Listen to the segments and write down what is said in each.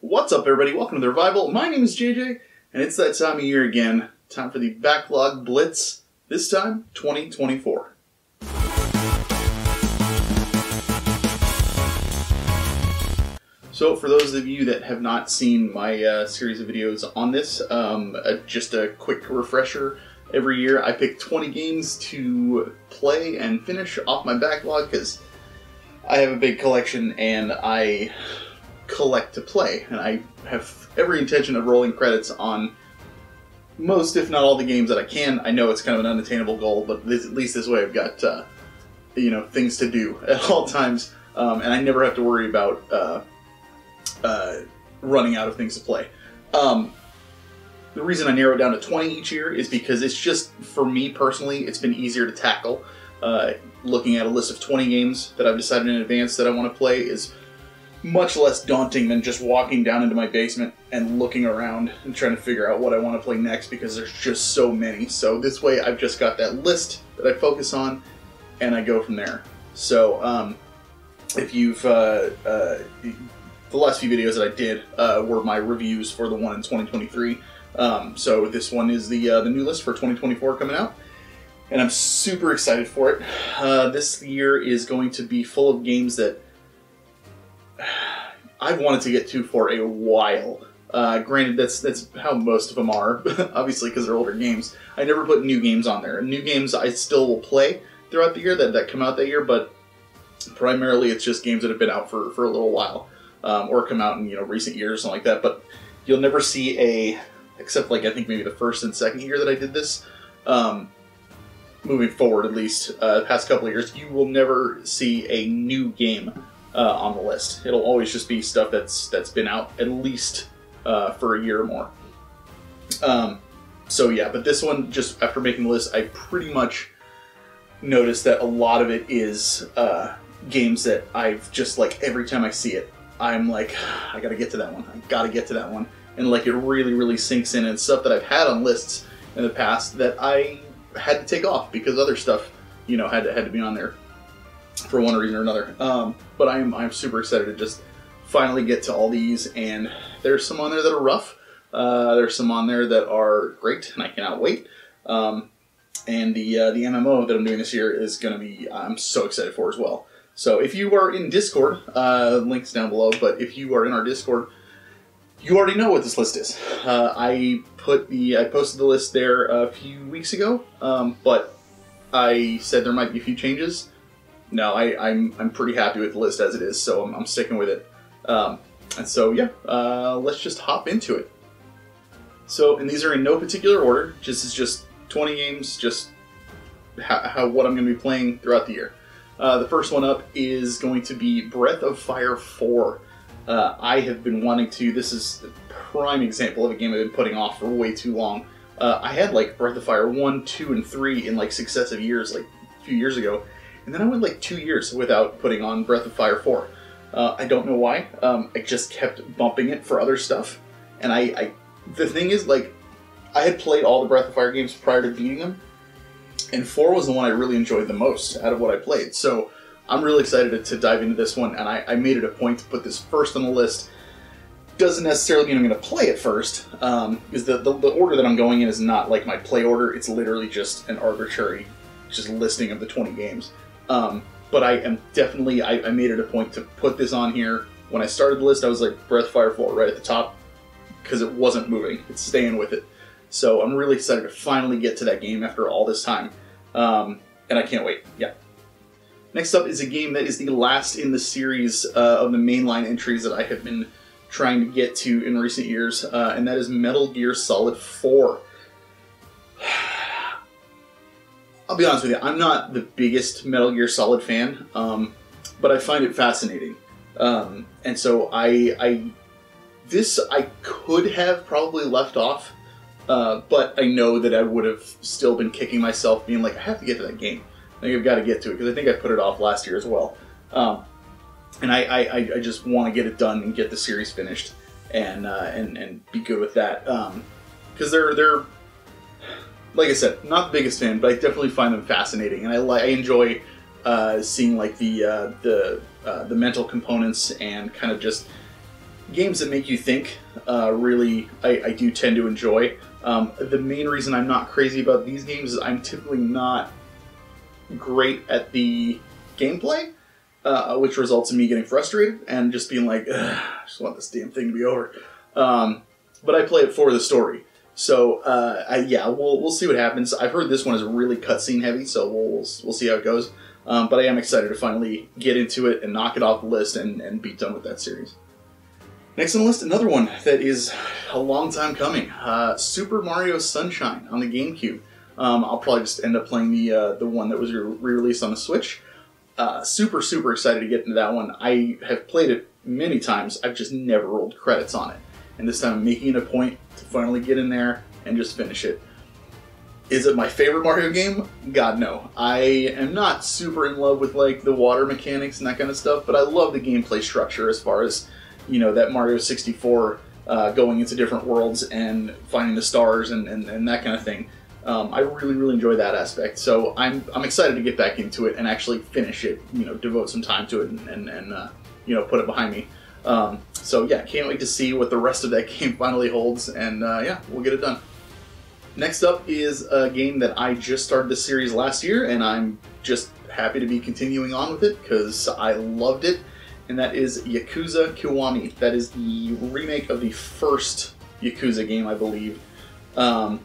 What's up, everybody? Welcome to the Revival. My name is JJ, and it's that time of year again. Time for the Backlog Blitz, this time 2024. So for those of you that have not seen my series of videos on this, just a quick refresher. Every year I pick 20 games to play and finish off my backlog because I have a big collection and I collect to play, and I have every intention of rolling credits on most, if not all, the games that I can. I know it's kind of an unattainable goal, but at least this way I've got things to do at all times, and I never have to worry about running out of things to play. The reason I narrow it down to 20 each year is because it's just, for me personally, it's been easier to tackle. Looking at a list of 20 games that I've decided in advance that I want to play is much less daunting than just walking down into my basement and looking around and trying to figure out what I want to play next, because there's just so many. So this way I've just got that list that I focus on and I go from there. So if you've the last few videos that I did were my reviews for the one in 2023. So this one is the new list for 2024 coming out, and I'm super excited for it. This year is going to be full of games that I've wanted to get to for a while. Granted, that's how most of them are, obviously, because they're older games. I never put new games on there. New games I still will play throughout the year that come out that year, but primarily it's just games that have been out for a little while, or come out in recent years or something like that. But you'll never see except like I think maybe the first and second year that I did this, moving forward at least, the past couple of years, you will never see a new game on the list. It'll always just be stuff that's been out at least for a year or more. So yeah, but this one, just after making the list, I pretty much noticed that a lot of it is games that I've just, like, every time I see it, I'm like, I gotta get to that one. I gotta get to that one. And like, it really sinks in, and stuff that I've had on lists in the past that I had to take off because other stuff, had to be on there for one reason or another. But I'm super excited to just finally get to all these, and there's some on there that are rough. There's some on there that are great, and I cannot wait. And the MMO that I'm doing this year is going to be, I'm so excited for as well. So if you are in Discord, links down below, but if you are in our Discord, you already know what this list is. I posted the list there a few weeks ago, but I said there might be a few changes. No, I'm pretty happy with the list as it is, so I'm sticking with it. And so yeah, let's just hop into it. So, and these are in no particular order. This is just 20 games, just what I'm going to be playing throughout the year. The first one up is going to be Breath of Fire 4. I have been wanting to. This is a prime example of a game I've been putting off for way too long. I had like Breath of Fire 1, 2, and 3 in like successive years, like a few years ago. And then I went like 2 years without putting on Breath of Fire 4. I don't know why. I just kept bumping it for other stuff. And the thing is, like, I had played all the Breath of Fire games prior to beating them, and 4 was the one I really enjoyed the most out of what I played. So I'm really excited to dive into this one, and I made it a point to put this first on the list. Doesn't necessarily mean I'm going to play it first, because the order that I'm going in is not like my play order. It's literally just an arbitrary listing of the 20 games. But I am definitely, I made it a point to put this on here. When I started the list, I was like, Breath of Fire 4 right at the top, because it wasn't moving. It's staying with it. So I'm really excited to finally get to that game after all this time. And I can't wait. Yeah. Next up is a game that is the last in the series of the mainline entries that I have been trying to get to in recent years, and that is Metal Gear Solid 4. I'll be honest with you, I'm not the biggest Metal Gear Solid fan, but I find it fascinating. And so I could have probably left off, but I know that I would have still been kicking myself, being like, I have to get to that game. I think I've got to get to it, because I think I put it off last year as well. And I just want to get it done and get the series finished, and be good with that. Because they're like I said, not the biggest fan, but I definitely find them fascinating, and I enjoy seeing like the mental components and kind of just games that make you think, really, I do tend to enjoy. The main reason I'm not crazy about these games is I'm typically not great at the gameplay, which results in me getting frustrated and just being like, I just want this damn thing to be over. But I play it for the story. So, yeah, we'll see what happens. I've heard this one is really cutscene heavy, so we'll see how it goes. But I am excited to finally get into it and knock it off the list and be done with that series. Next on the list, another one that is a long time coming. Super Mario Sunshine on the GameCube. I'll probably just end up playing the one that was re-released on the Switch. Super excited to get into that one. I have played it many times. I've just never rolled credits on it. And this time I'm making it a point to finally get in there and just finish it. Is it my favorite Mario game? God, no. I am not super in love with like the water mechanics and that kind of stuff, but I love the gameplay structure as far as, you know, that Mario 64 going into different worlds and finding the stars and that kind of thing. I really enjoy that aspect. So I'm excited to get back into it and actually finish it, you know, devote some time to it and you know, put it behind me. So yeah, can't wait to see what the rest of that game finally holds, and yeah, we'll get it done. Next up is a game that I just started the series last year, and I'm just happy to be continuing on with it because I loved it, and that is Yakuza Kiwami. That is the remake of the first Yakuza game, I believe. And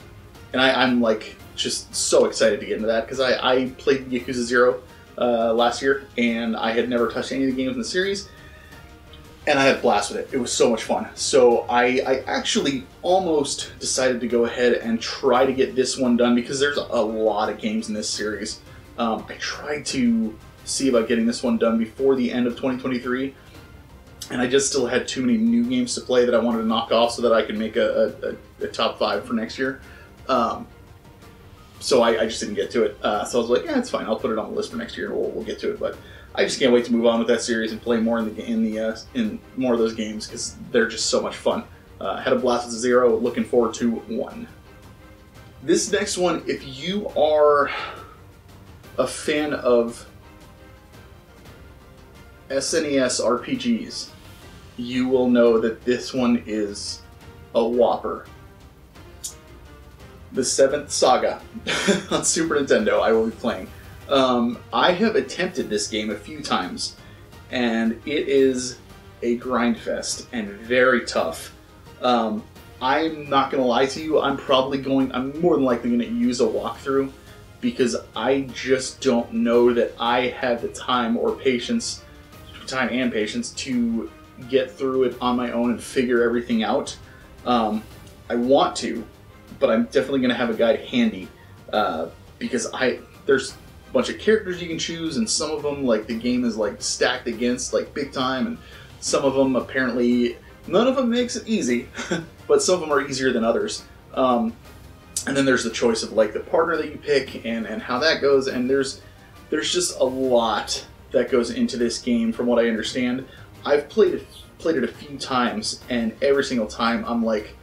I'm like just so excited to get into that because I played Yakuza 0 last year, and I had never touched any of the games in the series. And I had a blast with it. It was so much fun. So I actually almost decided to go ahead and try to get this one done because there's a lot of games in this series. I tried to see about getting this one done before the end of 2023, and I just still had too many new games to play that I wanted to knock off so that I could make a top 5 for next year. So I just didn't get to it. So I was like, yeah, it's fine. I'll put it on the list for next year and we'll get to it. But I just can't wait to move on with that series and play more in more of those games because they're just so much fun. Had a blast with 0, looking forward to 1. This next one, if you are a fan of SNES RPGs, you will know that this one is a whopper. The 7th Saga on Super Nintendo I will be playing. I have attempted this game a few times, and it is a grind fest and very tough. I'm not going to lie to you, I'm more than likely going to use a walkthrough because I just don't know that I have the time and patience to get through it on my own and figure everything out. I want to, but I'm definitely going to have a guide handy because there's a bunch of characters you can choose, and some of them, like, the game is like stacked against like big time, and some of them apparently none of them makes it easy, but some of them are easier than others. And then there's the choice of like the partner that you pick and how that goes, and there's just a lot that goes into this game from what I understand. I've played it a few times, and every single time I'm like,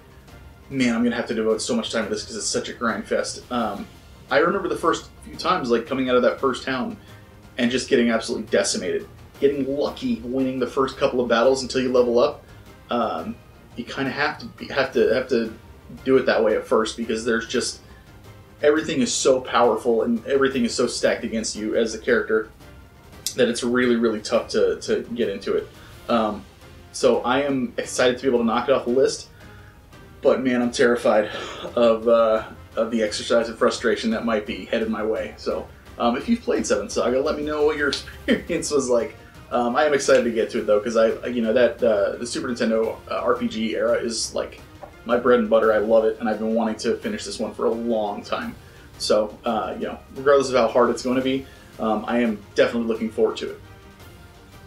man, I'm gonna have to devote so much time to this because it's such a grind fest. I remember the first few times, like coming out of that first town and just getting absolutely decimated. Getting lucky winning the first couple of battles until you level up. You kind of have to do it that way at first because there's just everything is so powerful and everything is so stacked against you as a character that it's really tough to get into it. So I am excited to be able to knock it off the list. But man, I'm terrified of the exercise of frustration that might be headed my way. So if you've played 7th Saga, let me know what your experience was like. I am excited to get to it though, because the Super Nintendo RPG era is like my bread and butter. I love it, and I've been wanting to finish this one for a long time. So regardless of how hard it's going to be, I am definitely looking forward to it.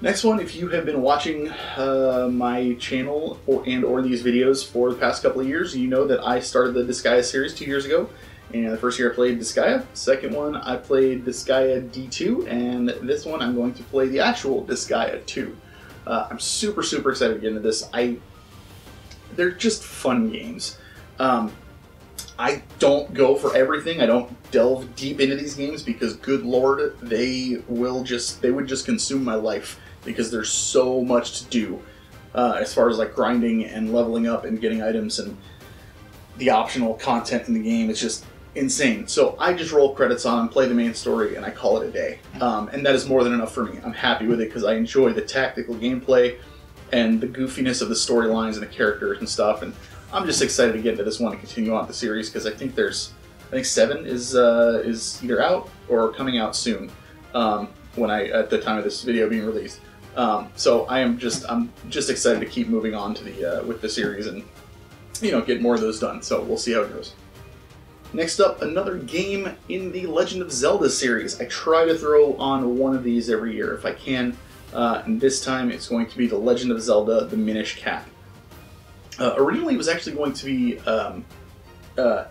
Next one, if you have been watching my channel or these videos for the past couple of years, you know that I started the Disgaea series 2 years ago. And the first year I played Disgaea, second one I played Disgaea D2, and this one I'm going to play the actual Disgaea 2. I'm super excited to get into this. They're just fun games. I don't go for everything. I don't delve deep into these games because, good lord, they would just consume my life because there's so much to do. as far as like grinding and leveling up and getting items and the optional content in the game. It's just insane. So I just roll credits on them, play the main story, and I call it a day. And that is more than enough for me. I'm happy with it because I enjoy the tactical gameplay and the goofiness of the storylines and the characters and stuff. And I'm just excited to get into this one and continue on the series because I think 7 is either out or coming out soon. At the time of this video being released. So I'm just excited to keep moving on to the with the series and get more of those done. So we'll see how it goes. Next up, another game in the Legend of Zelda series. I try to throw on one of these every year if I can, and this time it's going to be the Legend of Zelda: The Minish Cap. Originally, it was actually going to be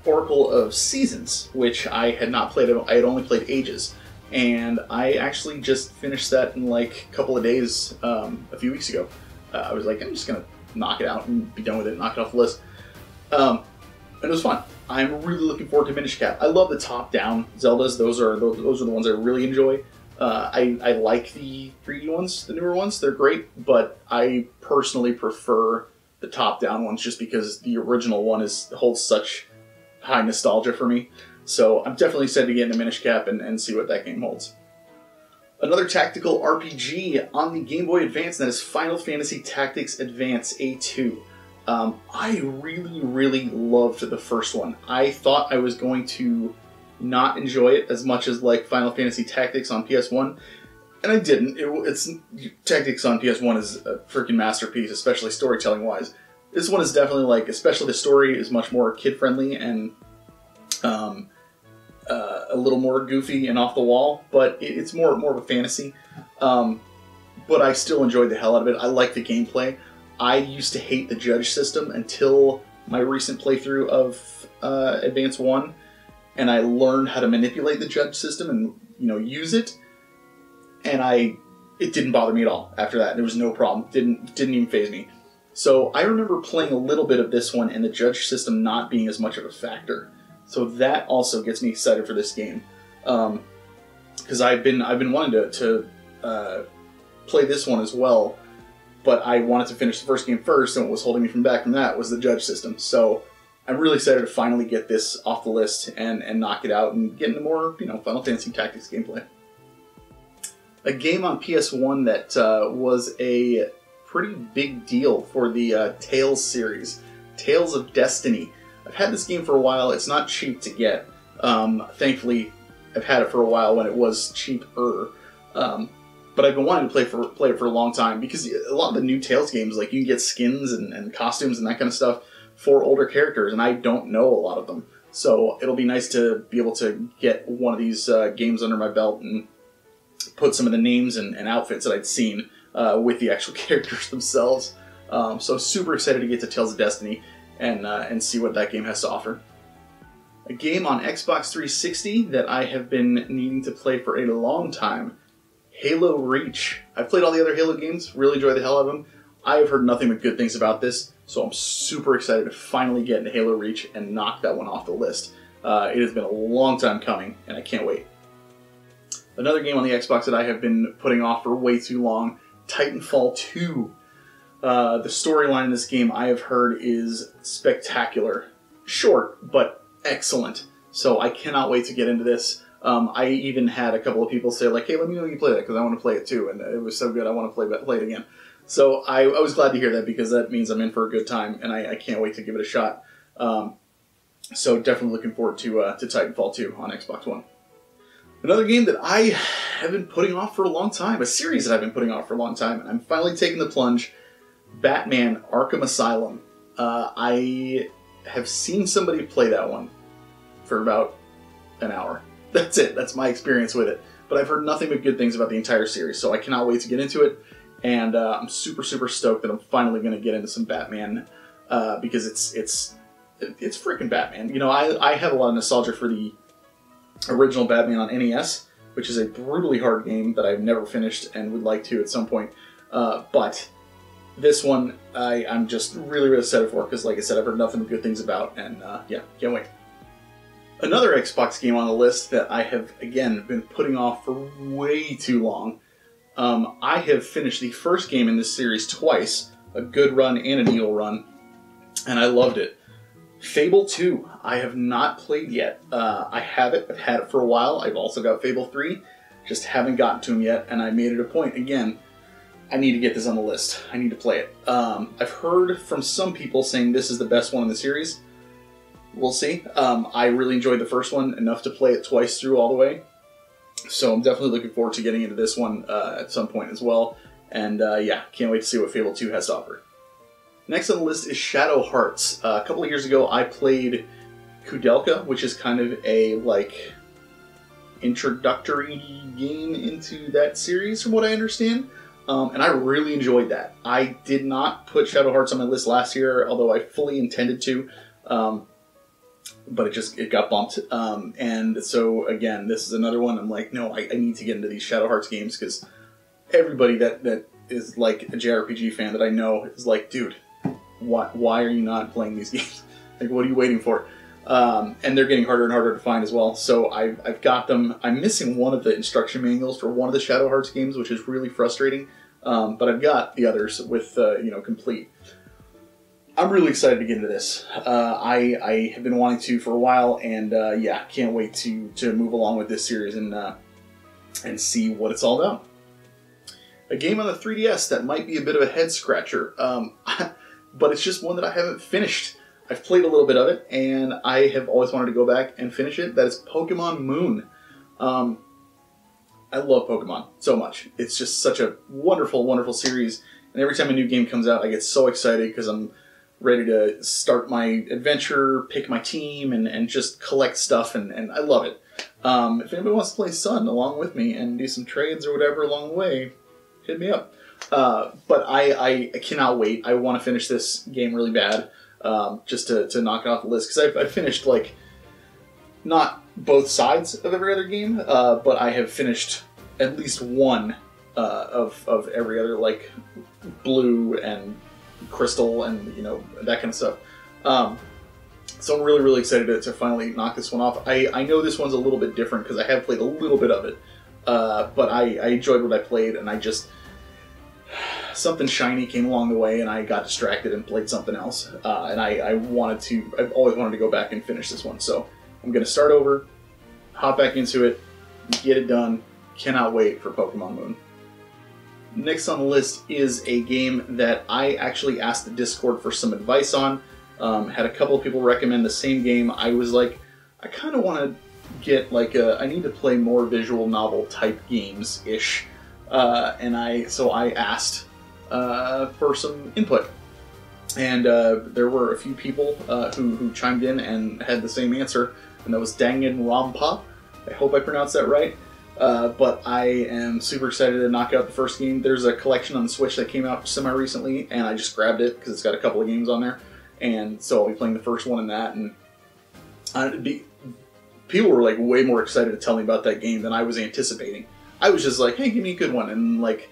Oracle of Seasons, which I had not played. I had only played Ages. And I actually just finished that in like a couple of days a few weeks ago. I was like, I'm just going to knock it out and be done with it, knock it off the list. And it was fun. I'm really looking forward to Minish Cap. I love the top-down Zeldas. Those are the ones I really enjoy. I like the 3D ones, the newer ones. They're great, but I personally prefer the top-down ones just because the original one holds such high nostalgia for me. So I'm definitely excited to get into Minish Cap and see what that game holds. Another tactical RPG on the Game Boy Advance, and that is Final Fantasy Tactics Advance A2. I really, really loved the first one. I thought I was going to not enjoy it as much as like Final Fantasy Tactics on PS1, and I didn't. Tactics on PS1 is a freaking masterpiece, especially storytelling-wise. This one is definitely especially the story is much more kid-friendly and a little more goofy and off the wall, but it's more of a fantasy. But I still enjoyed the hell out of it. I like the gameplay. I used to hate the judge system until my recent playthrough of Advance 1, and I learned how to manipulate the judge system and use it. And it didn't bother me at all after that. There was no problem. Didn't even faze me. So I remember playing a little bit of this one and the judge system not being as much of a factor. So that also gets me excited for this game, because I've been wanting to play this one as well, but I wanted to finish the first game first, and what was holding me back from that was the judge system. So I'm really excited to finally get this off the list and knock it out and get into more Final Fantasy Tactics gameplay. A game on PS1 that was a pretty big deal for the Tales series, Tales of Destiny. I've had this game for a while. It's not cheap to get. Thankfully, I've had it for a while when it was cheaper. But I've been wanting to play it for a long time because a lot of the new Tales games, you can get skins and costumes and that kind of stuff for older characters, and I don't know a lot of them. So it'll be nice to be able to get one of these games under my belt and put some of the names and outfits that I'd seen with the actual characters themselves. So super excited to get to Tales of Destiny and see what that game has to offer. A game on Xbox 360 that I have been needing to play for a long time, Halo Reach. I've played all the other Halo games, really enjoy the hell out of them. I have heard nothing but good things about this, so I'm super excited to finally get into Halo Reach and knock that one off the list. It has been a long time coming, and I can't wait. Another game on the Xbox that I have been putting off for way too long, Titanfall 2. The storyline in this game I have heard is spectacular. Short, but excellent. So I cannot wait to get into this. I even had a couple of people say, hey, let me know you play that, because I want to play it too, and it was so good I want to play it again. So I was glad to hear that, because that means I'm in for a good time, and I can't wait to give it a shot. So definitely looking forward to Titanfall 2 on Xbox One. Another game that I have been putting off for a long time, a series that I've been putting off for a long time, and I'm finally taking the plunge, Batman Arkham Asylum. I have seen somebody play that one for about an hour. That's it. That's my experience with it. But I've heard nothing but good things about the entire series, so I cannot wait to get into it. And I'm super, super stoked that I'm finally going to get into some Batman, because it's freaking Batman. I have a lot of nostalgia for the original Batman on NES, which is a brutally hard game that I've never finished and would like to at some point. But this one, I'm just really, really excited for, because like I said, I've heard nothing but good things about, and yeah, can't wait. Another Xbox game on the list that I have, again, been putting off for way too long. I have finished the first game in this series twice, a good run and an evil run, and I loved it. Fable 2, I have not played yet. I have it. I've had it for a while. I've also got Fable 3, just haven't gotten to them yet, and I made it a point, again, I need to get this on the list. I need to play it. I've heard from some people saying this is the best one in the series. We'll see. I really enjoyed the first one enough to play it twice through all the way. So I'm definitely looking forward to getting into this one at some point as well. And yeah, can't wait to see what Fable 2 has to offer. Next on the list is Shadow Hearts. A couple of years ago I played Kudelka, which is kind of a like introductory game into that series from what I understand. And I really enjoyed that. I did not put Shadow Hearts on my list last year, although I fully intended to. But it got bumped. And so, again, this is another one. I'm like, no, I need to get into these Shadow Hearts games, because everybody that is like a JRPG fan that I know is like, dude, why are you not playing these games? Like, what are you waiting for? And they're getting harder and harder to find as well. So I've got them. I'm missing one of the instruction manuals for one of the Shadow Hearts games, which is really frustrating. But I've got the others with, complete. I'm really excited to get into this. I have been wanting to for a while, and yeah, can't wait to move along with this series and see what it's all about. A game on the 3DS that might be a bit of a head scratcher, but it's just one that I haven't finished. I've played a little bit of it, and I have always wanted to go back and finish it. That is Pokemon Moon. I love Pokemon so much. It's just such a wonderful, wonderful series, and every time a new game comes out, I get so excited because I'm ready to start my adventure, pick my team, and just collect stuff, and I love it. If anybody wants to play Sun along with me and do some trades or whatever along the way, hit me up. But I cannot wait. I want to finish this game really bad, just to knock it off the list, because I've finished, like, not both sides of every other game, but I have finished at least one of every other, like, Blue and Crystal and, that kind of stuff. So I'm really, really excited to finally knock this one off. I know this one's a little bit different because I have played a little bit of it, but I enjoyed what I played, and I just... something shiny came along the way, and I got distracted and played something else. And I've always wanted to go back and finish this one. So I'm going to start over, hop back into it, get it done. Cannot wait for Pokemon Moon. Next on the list is a game that I actually asked the Discord for some advice on. Had a couple of people recommend the same game. I was like, I kind of want to get like I need to play more visual novel type games-ish. So I asked for some input. And there were a few people who chimed in and had the same answer, and that was Danganronpa. I hope I pronounced that right. But I am super excited to knock out the first game. There's a collection on the Switch that came out semi-recently, and I just grabbed it because it's got a couple of games on there. And so I'll be playing the first one in that. And people were like way more excited to tell me about that game than I was anticipating. I was just like, hey, give me a good one. And like,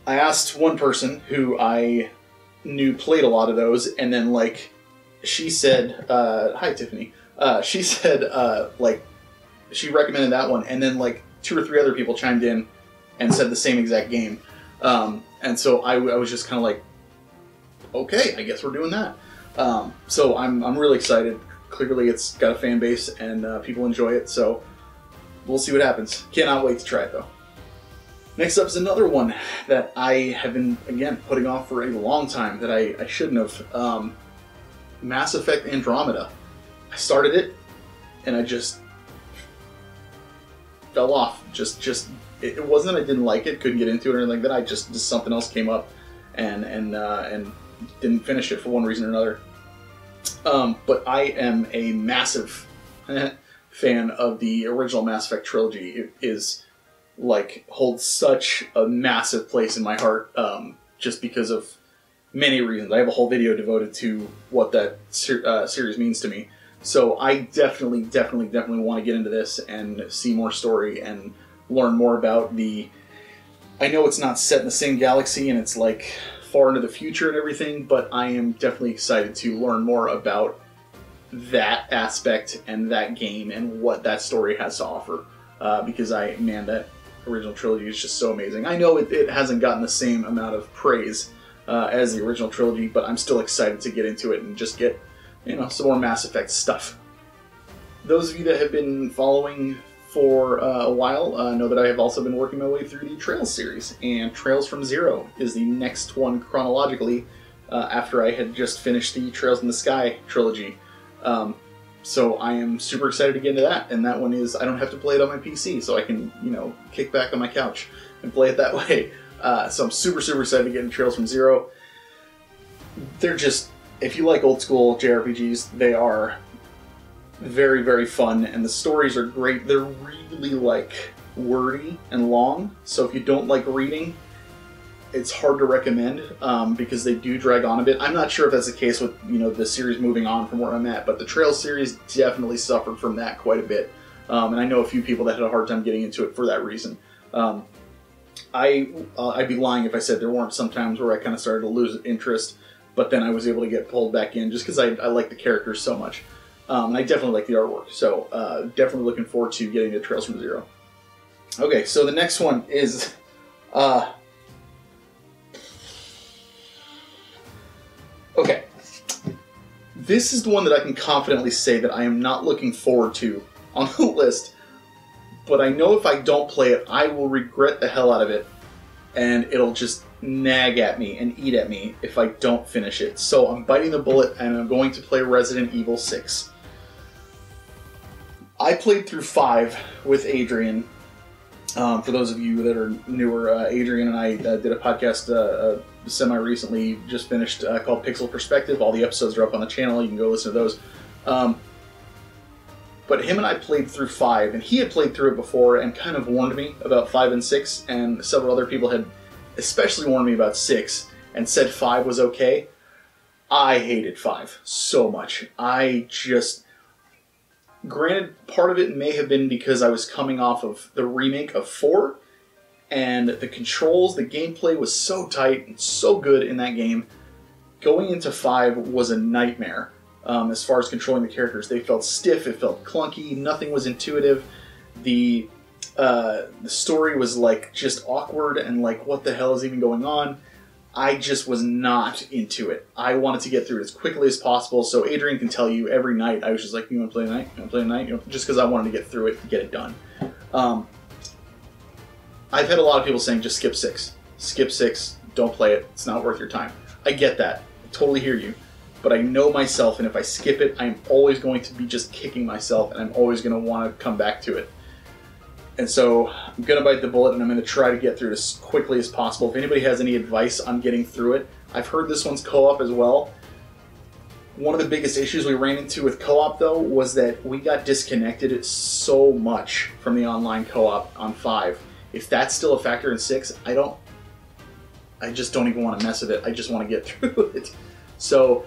I asked one person who I knew played a lot of those, and then like, she said, hi Tiffany. She said, like, she recommended that one, and then like 2 or 3 other people chimed in and said the same exact game. And so I was just kind of like, okay, I guess we're doing that. So I'm really excited. Clearly it's got a fan base and people enjoy it, so we'll see what happens. Cannot wait to try it though. Next up is another one that I have been, again, putting off for a long time that I shouldn't have. Mass Effect Andromeda. I started it and I just fell off. It wasn't that I didn't like it, couldn't get into it or anything like that. Just something else came up and didn't finish it for one reason or another. But I am a massive fan of the original Mass Effect trilogy. It is like holds such a massive place in my heart, just because of many reasons. I have a whole video devoted to what that series means to me. So I definitely want to get into this and see more story and learn more about the... I know it's not set in the same galaxy and it's like far into the future and everything, but I am definitely excited to learn more about that aspect and that game and what that story has to offer. Because that original trilogy is just so amazing. I know it hasn't gotten the same amount of praise as the original trilogy, but I'm still excited to get into it and just get, some more Mass Effect stuff. Those of you that have been following for a while know that I have also been working my way through the Trails series, and Trails from Zero is the next one chronologically after I had just finished the Trails in the Sky trilogy. So I am super excited to get into that, and that one is, I don't have to play it on my PC, so I can, kick back on my couch and play it that way. So I'm super, super excited to get into Trails from Zero. They're just, if you like old school JRPGs, they are very, very fun, and the stories are great. They're really, wordy and long, so if you don't like reading, it's hard to recommend, because they do drag on a bit. I'm not sure if that's the case with, the series moving on from where I'm at, but the Trails series definitely suffered from that quite a bit. And I know a few people that had a hard time getting into it for that reason. I'd be lying if I said there weren't some times where I kind of started to lose interest, but then I was able to get pulled back in just because I like the characters so much. And I definitely like the artwork, so definitely looking forward to getting to Trails from Zero. Okay, so the next one is... Okay, this is the one that I can confidently say that I am not looking forward to on the list, but I know if I don't play it, I will regret the hell out of it, and it'll just nag at me and eat at me if I don't finish it. So I'm biting the bullet, and I'm going to play Resident Evil 6. I played through 5 with Adrian. For those of you that are newer, Adrian and I did a podcast semi-recently, just finished, called Pixel Perspective. All the episodes are up on the channel. You can go listen to those. But him and I played through 5, and he had played through it before and kind of warned me about 5 and 6, and several other people had especially warned me about 6 and said 5 was okay. I hated 5 so much. Granted, part of it may have been because I was coming off of the remake of 4, and the controls, the gameplay was so tight and so good in that game. Going into 5 was a nightmare as far as controlling the characters. They felt stiff, it felt clunky, nothing was intuitive. The story was just awkward and what the hell is even going on? I just was not into it. I wanted to get through it as quickly as possible, so Adrian can tell you every night I was just like, you want to play tonight? You want to play tonight? Just because I wanted to get through it and get it done. I've had a lot of people saying, just skip 6. Skip 6, don't play it, it's not worth your time. I get that, I totally hear you. But I know myself, and if I skip it, I'm always going to be just kicking myself, and I'm always going to want to come back to it. And so I'm going to bite the bullet, and I'm going to try to get through it as quickly as possible. If anybody has any advice on getting through it, I've heard this one's co-op as well. One of the biggest issues we ran into with co-op, though, was that we got disconnected so much from the online co-op on 5. If that's still a factor in 6, I just don't even want to mess with it. I just want to get through it. So,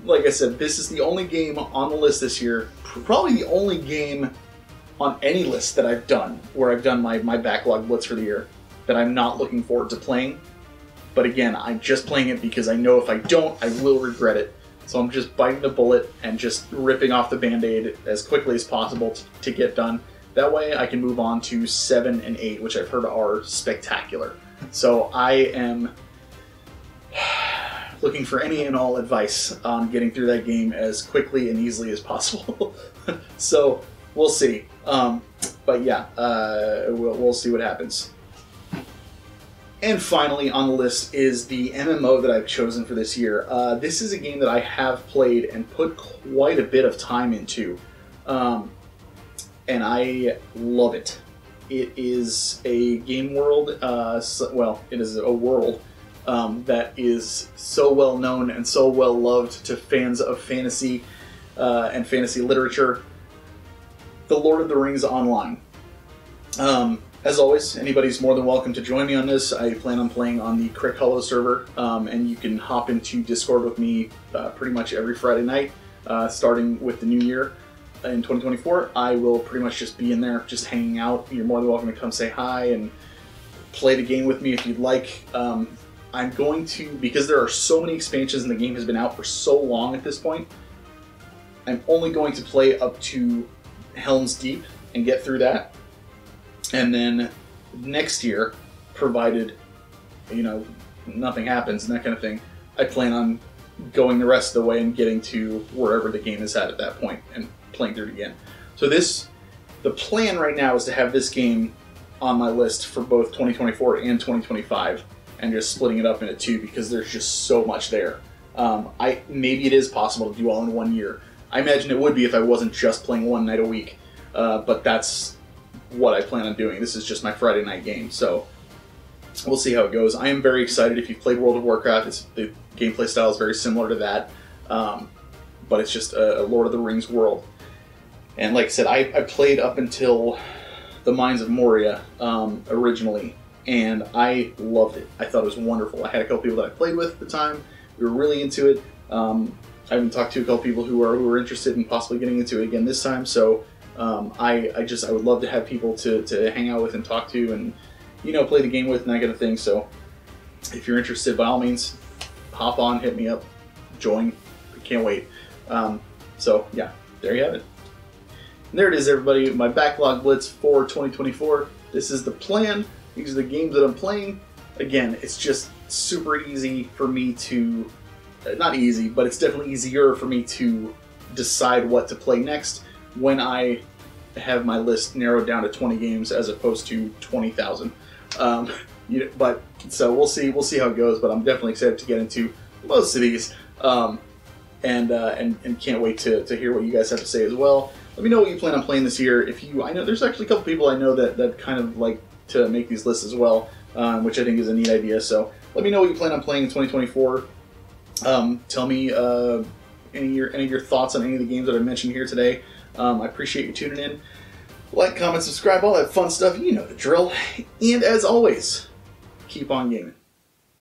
like I said, this is the only game on the list this year, probably the only game on any list that I've done, where I've done my Backlog Blitz for the year, that I'm not looking forward to playing. But again, I'm just playing it because I know if I don't, I will regret it. So I'm just biting the bullet and just ripping off the Band-Aid as quickly as possible to get done. That way I can move on to 7 and 8, which I've heard are spectacular. So I am looking for any and all advice on getting through that game as quickly and easily as possible. So we'll see. But yeah, we'll see what happens. And finally on the list is the MMO that I've chosen for this year. This is a game that I have played and put quite a bit of time into. And I love it. It is a game world, it is a world that is so well known and so well loved to fans of fantasy and fantasy literature. The Lord of the Rings Online. As always, anybody's more than welcome to join me on this. I plan on playing on the Crick Hollow server, and you can hop into Discord with me pretty much every Friday night, starting with the new year. In 2024, I will pretty much just be in there, just hanging out. You're more than welcome to come say hi and play the game with me if you'd like. I'm going to, because there are so many expansions and the game has been out for so long at this point, I'm only going to play up to Helm's Deep and get through that. And then next year, provided, nothing happens and that kind of thing, I plan on going the rest of the way and getting to wherever the game is at that point and playing through it again. So the plan right now is to have this game on my list for both 2024 and 2025, and just splitting it up into two because there's just so much there. Maybe it is possible to do all in 1 year. I imagine it would be if I wasn't just playing one night a week, but that's what I plan on doing. This is just my Friday night game, so we'll see how it goes. I am very excited. If you've played World of Warcraft, the gameplay style is very similar to that, but it's just a Lord of the Rings world. And like I said, I played up until the Mines of Moria originally, and I loved it. I thought it was wonderful. I had a couple people that I played with at the time. We were really into it. I even talked to a couple people who were interested in possibly getting into it again this time. So I would love to have people to hang out with and talk to, and play the game with and that kind of thing. So if you're interested, by all means, hop on, hit me up, join. I can't wait. So yeah, there you have it. And there it is, everybody. My Backlog Blitz for 2024. This is the plan. These are the games that I'm playing. Again, it's just super easy for me to, not easy, but it's definitely easier for me to decide what to play next when I have my list narrowed down to 20 games as opposed to 20,000. But so we'll see how it goes. But I'm definitely excited to get into most of these, and can't wait to hear what you guys have to say as well. Let me know what you plan on playing this year. I know there's actually a couple people I know that kind of like to make these lists as well, which I think is a neat idea. So let me know what you plan on playing in 2024. Tell me any of your thoughts on any of the games that I mentioned here today. I appreciate you tuning in. Like, comment, subscribe, all that fun stuff. You know the drill. And as always, keep on gaming.